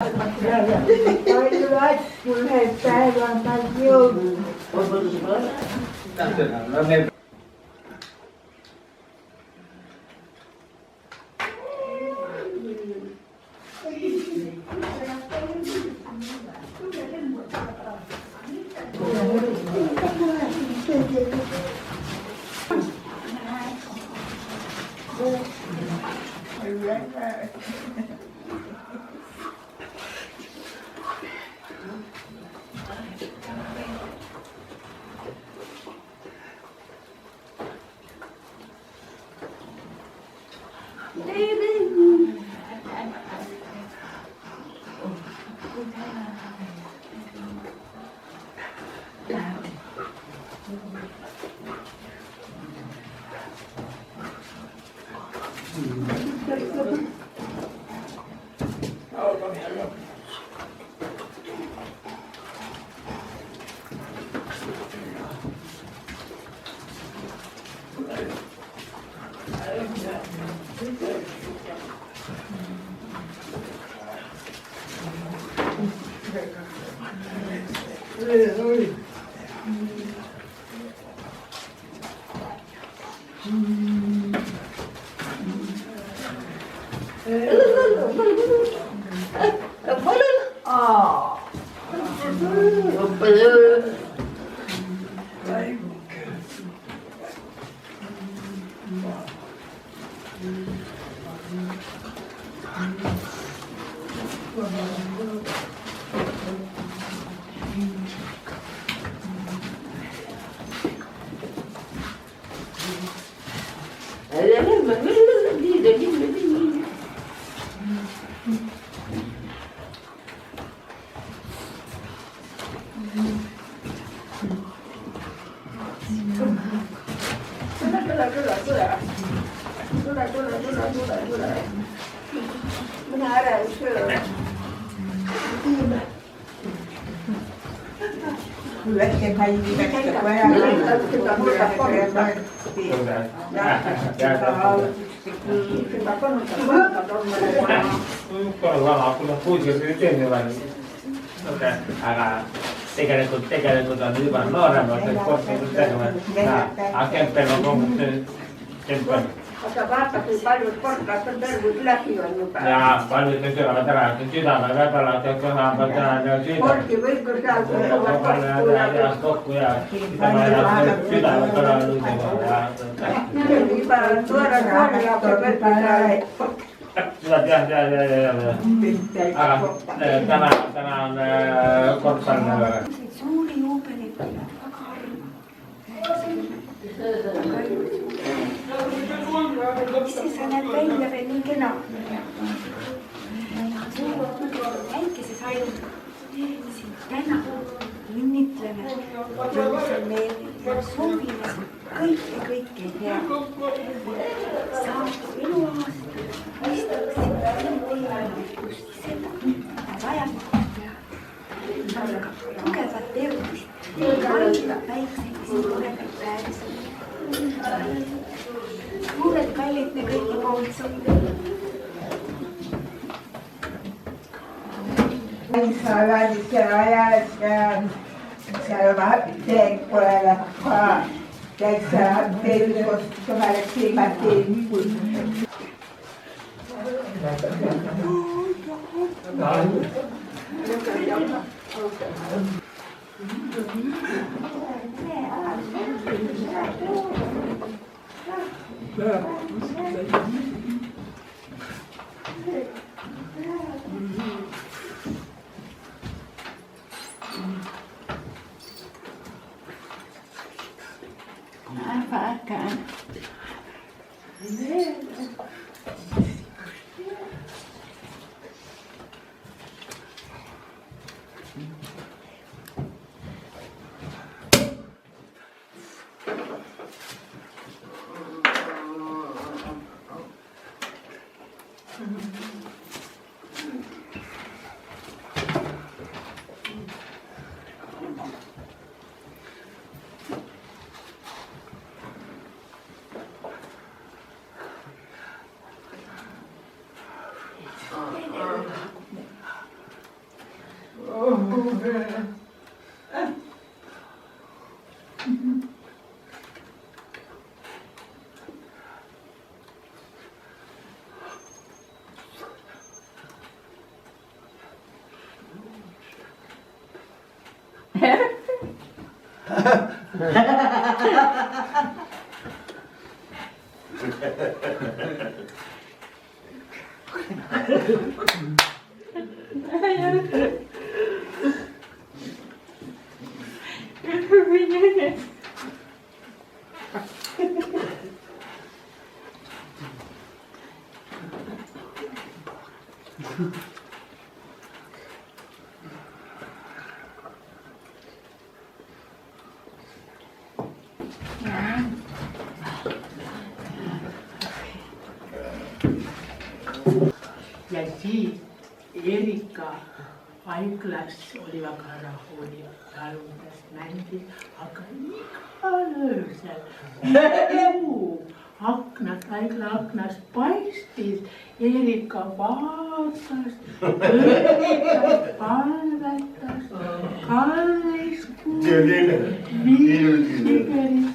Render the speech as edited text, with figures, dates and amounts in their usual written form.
Toivottavasti mulle päivän kaikki joulun. Tegelikult on juba noorematel sportlased tegevad Kemper on loomulikult Kemper. Aga vaata, kui palju sportlased on tervus läbi on juba. Ja paljud nüüd ülevad ära, et südame väbelad ja kõhavad ja südame. Spordi võidu seal kõhuvad kokku ja südame kõrval lüüdega. Juba suure kooli jaoks võidu seal. Seda tead. Aga täna on korvpall. Suuri oopereid on väga harjunud. Ise sa näed välja veel nii kena. Väikeses ainult siin täna õnnitleme. Soovime kõike head. Saab eluaasta. Mõistaksin võimalikult seda, mida vajalikult teha. Aga tugevat tervist. Kaila väikseid tugevaid päevisid. Suured kallid me kõiki pooltsad. Sa räägid selle aja, et seal vahepeal pole väga täitsa tervist, kui ma oleks silmad teinud. Apaakaan. Ja siis Erika Aiklas oli väga rahul ja talundas, mängis, aga igal öösel kuu aknast, Aikla aknast paistis. Erika vaatas, palvetas, kallis kuu, viis sigaret